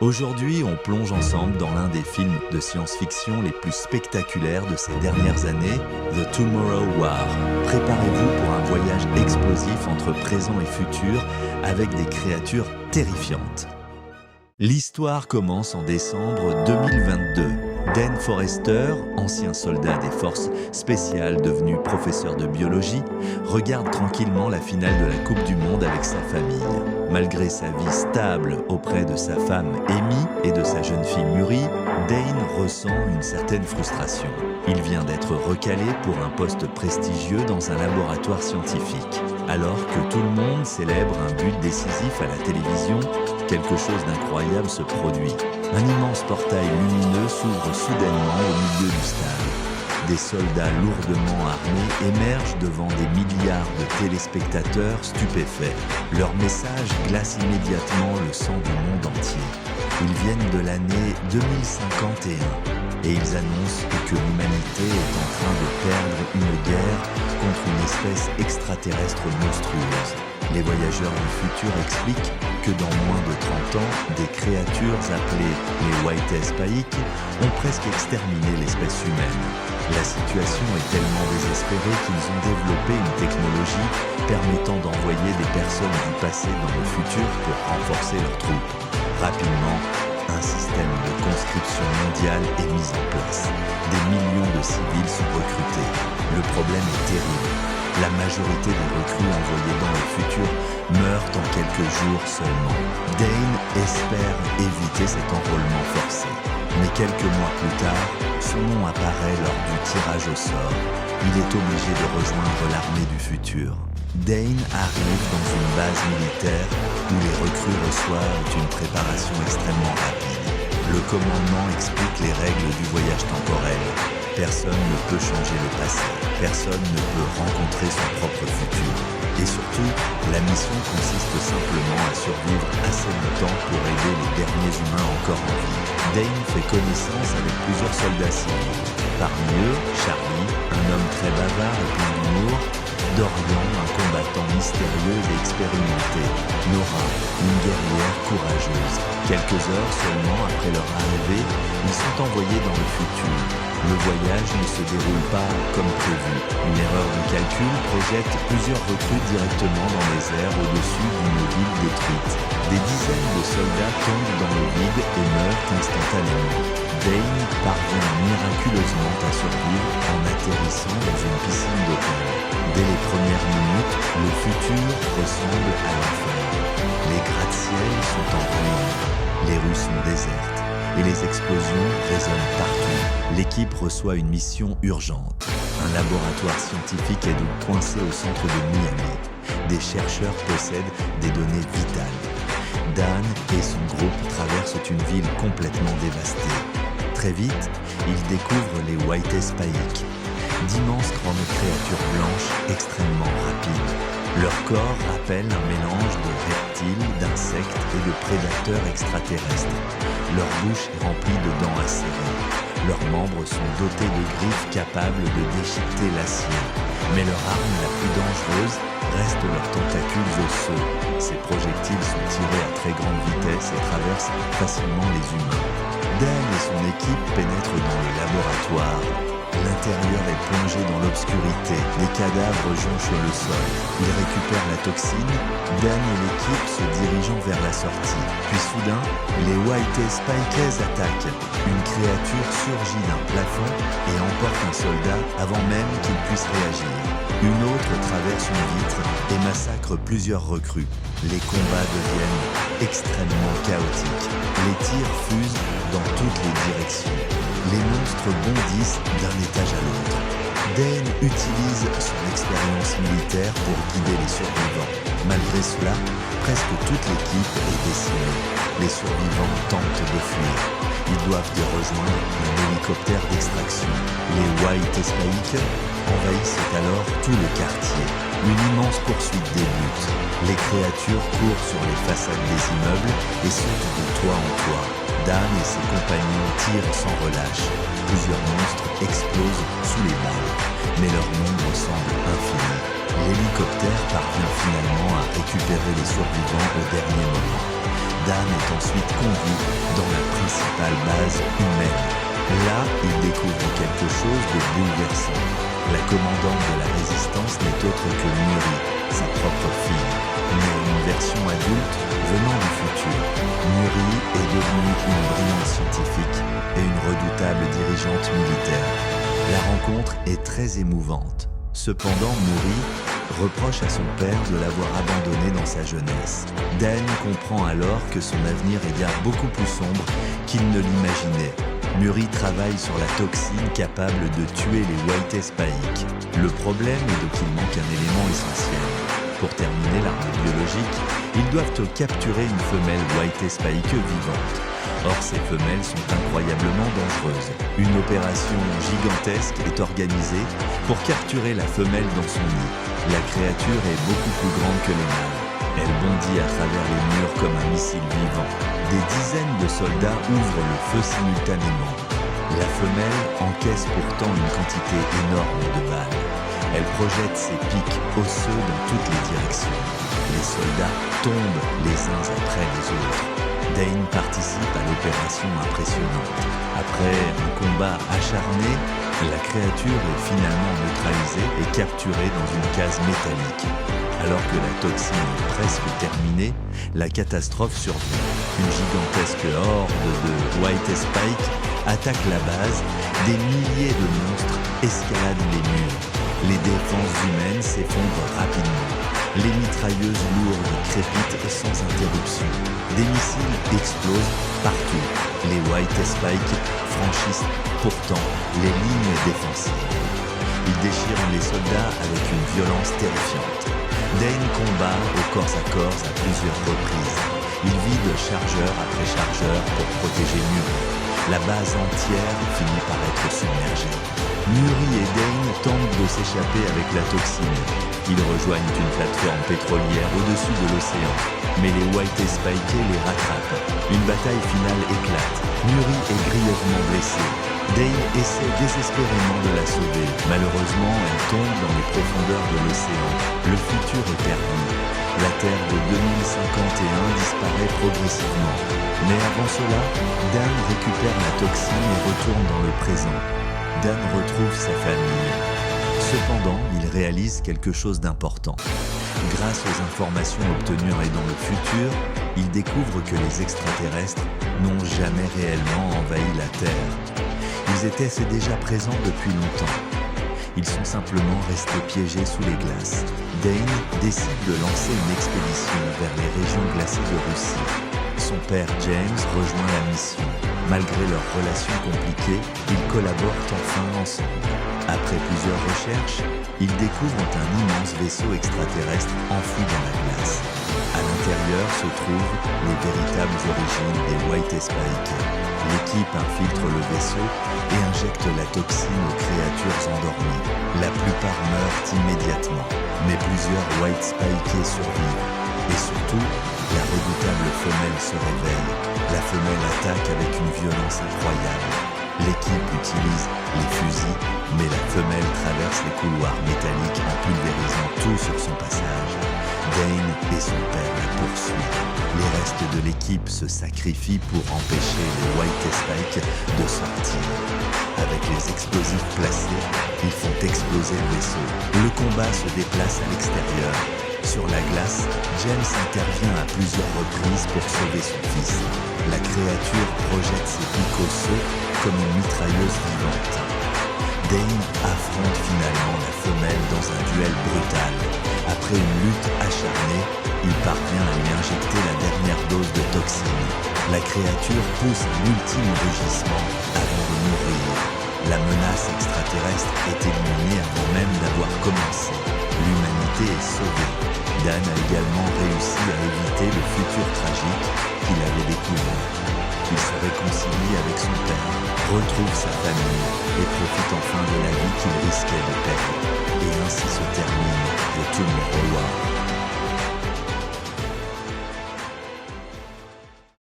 Aujourd'hui, on plonge ensemble dans l'un des films de science-fiction les plus spectaculaires de ces dernières années, The Tomorrow War. Préparez-vous pour un voyage explosif entre présent et futur avec des créatures terrifiantes. L'histoire commence en décembre 2022. Dan Forrester, ancien soldat des forces spéciales devenu professeur de biologie, regarde tranquillement la finale de la Coupe du Monde avec sa famille. Malgré sa vie stable auprès de sa femme Amy et de sa jeune fille Murray, Dane ressent une certaine frustration. Il vient d'être recalé pour un poste prestigieux dans un laboratoire scientifique. Alors que tout le monde célèbre un but décisif à la télévision, quelque chose d'incroyable se produit. Un immense portail lumineux s'ouvre soudainement au milieu du stade. Des soldats lourdement armés émergent devant des milliards de téléspectateurs stupéfaits. Leur message glace immédiatement le sang du monde entier. Ils viennent de l'année 2051 et ils annoncent que l'humanité est en train de perdre une guerre contre une espèce extraterrestre monstrueuse. Les voyageurs du futur expliquent que dans moins de 30 ans, des créatures appelées les White Spike ont presque exterminé l'espèce humaine. La situation est tellement désespérée qu'ils ont développé une technologie permettant d'envoyer des personnes du passé dans le futur pour renforcer leurs troupes. Rapidement, un système de conscription mondiale est mis en place. Des millions de civils sont recrutés. Le problème est terrible. La majorité des recrues envoyées dans le futur meurent en quelques jours seulement. Dane espère éviter cet enrôlement forcé. Mais quelques mois plus tard, son nom apparaît lors du tirage au sort. Il est obligé de rejoindre l'armée du futur. Dane arrive dans une base militaire où les recrues reçoivent une préparation extrêmement rapide. Le commandement explique les règles du voyage temporel. Personne ne peut changer le passé. Personne ne peut rencontrer son propre futur. Et surtout, la mission consiste simplement à survivre assez longtemps pour aider les derniers humains encore en vie. Dane fait connaissance avec plusieurs soldats civils. Parmi eux, Charlie, un homme très bavard et plein d'humour, Dorian, un combattant mystérieux et expérimenté, Nora, une guerrière courageuse. Quelques heures seulement après leur arrivée, ils sont envoyés dans le futur. Le voyage ne se déroule pas comme prévu. Une erreur de calcul projette plusieurs recrues directement dans les airs au-dessus d'une ville détruite. Des dizaines de soldats tombent dans le vide et meurent instantanément. Dane parvient miraculeusement à survivre en atterrissant dans une piscine de temps. Dès les premières minutes, le futur ressemble à l'enfer. Les gratte-ciels sont en ruine, les rues sont désertes et les explosions résonnent partout. L'équipe reçoit une mission urgente. Un laboratoire scientifique est donc coincé au centre de Miami. Des chercheurs possèdent des données vitales. Dan et son groupe traversent une ville complètement dévastée. Très vite, ils découvrent les White Spike, d'immenses grandes créatures blanches extrêmement rapides. Leur corps rappelle un mélange de reptiles, d'insectes et de prédateurs extraterrestres. Leur bouche est remplie de dents acérées. Leurs membres sont dotés de griffes capables de déchiqueter l'acier. Mais leur arme la plus dangereuse reste leurs tentacules osseux. Ces projectiles sont tirés à très grande vitesse et traversent facilement les humains. Dan et son équipe pénètrent dans le laboratoire. L'intérieur est plongé dans l'obscurité. Des cadavres jonchent le sol. Ils récupèrent la toxine. Dan et l'équipe se dirigeant vers la sortie. Puis soudain, les White Spikes attaquent. Une créature surgit d'un plafond et emporte un soldat avant même qu'il puisse réagir. Une autre traverse une vitre et massacre plusieurs recrues. Les combats deviennent extrêmement chaotiques. Les tirs fusent dans toutes les directions. Les monstres bondissent d'un étage à l'autre. Dane utilise son expérience militaire pour guider les survivants. Malgré cela, presque toute l'équipe est décimée. Les survivants tentent de fuir. Ils doivent y rejoindre un hélicoptère d'extraction. Les White Spike envahissent alors tout le quartier. Une immense poursuite débute. Les créatures courent sur les façades des immeubles et sautent de toit en toit. Dan et ses compagnons tirent sans relâche. Plusieurs monstres explosent sous les balles, mais leur nombre semble infini. L'hélicoptère parvient finalement à récupérer les survivants au dernier moment. Dan est ensuite conduit base humaine. Là, il découvre quelque chose de bouleversant. La commandante de la résistance n'est autre que Muri, sa propre fille, mais une version adulte venant du futur. Muri est devenue une brillante scientifique et une redoutable dirigeante militaire. La rencontre est très émouvante. Cependant, Muri reproche à son père de l'avoir abandonné dans sa jeunesse. Dan comprend alors que son avenir est bien beaucoup plus sombre qu'il ne l'imaginait. Muri travaille sur la toxine capable de tuer les White Spike. Le problème est qu'il manque un élément essentiel. Pour terminer l'arme biologique, ils doivent capturer une femelle White Spike vivante. Or, ces femelles sont incroyablement dangereuses. Une opération gigantesque est organisée pour capturer la femelle dans son nid. La créature est beaucoup plus grande que les mâles. Elle bondit à travers les murs comme un missile vivant. Des dizaines de soldats ouvrent le feu simultanément. La femelle encaisse pourtant une quantité énorme de balles. Elle projette ses pics osseux dans toutes les directions. Les soldats tombent les uns après les autres. Dane participe à l'opération impressionnante. Après un combat acharné, la créature est finalement neutralisée et capturée dans une case métallique. Alors que la toxine est presque terminée, la catastrophe survient. Une gigantesque horde de White Spike attaque la base, des milliers de monstres escaladent les murs. Les défenses humaines s'effondrent rapidement. Les mitrailleuses lourdes crépitent sans interruption. Des missiles explosent partout. Les White Spike franchissent pourtant les lignes défensives. Ils déchirent les soldats avec une violence terrifiante. Dane combat au corps à corps à plusieurs reprises. Il vide chargeur après chargeur pour protéger Muri. La base entière finit par être submergée. Muri et Dane tentent de s'échapper avec la toxine. Ils rejoignent une plateforme pétrolière au-dessus de l'océan. Mais les White Spike les rattrapent. Une bataille finale éclate. Muri est grièvement blessée. Dane essaie désespérément de la sauver. Malheureusement, elle tombe dans les profondeurs de l'océan. Le futur est perdu. La Terre de 2051 disparaît progressivement. Mais avant cela, Dan récupère la toxine et retourne dans le présent. Dan retrouve sa famille. Cependant, il réalise quelque chose d'important. Grâce aux informations obtenues en aidant le futur, il découvre que les extraterrestres n'ont jamais réellement envahi la Terre. Ils étaient déjà présents depuis longtemps. Ils sont simplement restés piégés sous les glaces. Dane décide de lancer une expédition vers les régions glacées de Russie. Son père James rejoint la mission. Malgré leurs relations compliquées, ils collaborent enfin ensemble. Après plusieurs recherches, ils découvrent un immense vaisseau extraterrestre enfoui dans la glace. À l'intérieur se trouvent les véritables origines des White Spike. L'équipe infiltre le vaisseau et injecte la toxine aux créatures endormies. La plupart meurent immédiatement, mais plusieurs White Spikes survivent. Et surtout, la redoutable femelle se réveille. La femelle attaque avec une violence incroyable. L'équipe utilise les fusils, mais la femelle traverse les couloirs métalliques en pulvérisant tout sur son passage. Dane et son père la poursuivent. Les restes de l'équipe se sacrifient pour empêcher les White Spike de sortir. Avec les explosifs placés, ils font exploser le vaisseau. Le combat se déplace à l'extérieur. Sur la glace, James intervient à plusieurs reprises pour sauver son fils. La créature projette ses pics osseux comme une mitrailleuse vivante. Dane affronte finalement la femelle dans un duel brutal. Après une lutte acharnée, il parvient à lui injecter la dernière dose de toxine. La créature pousse un ultime rugissement avant de mourir. La menace extraterrestre est éliminée avant même d'avoir commencé. L'humanité est sauvée. Dan a également réussi à éviter le futur tragique qu'il avait découvert. Il se réconcilie avec son père, retrouve sa famille et profite enfin de la vie qu'il risquait de perdre. Et ainsi se termine The Tomorrow War.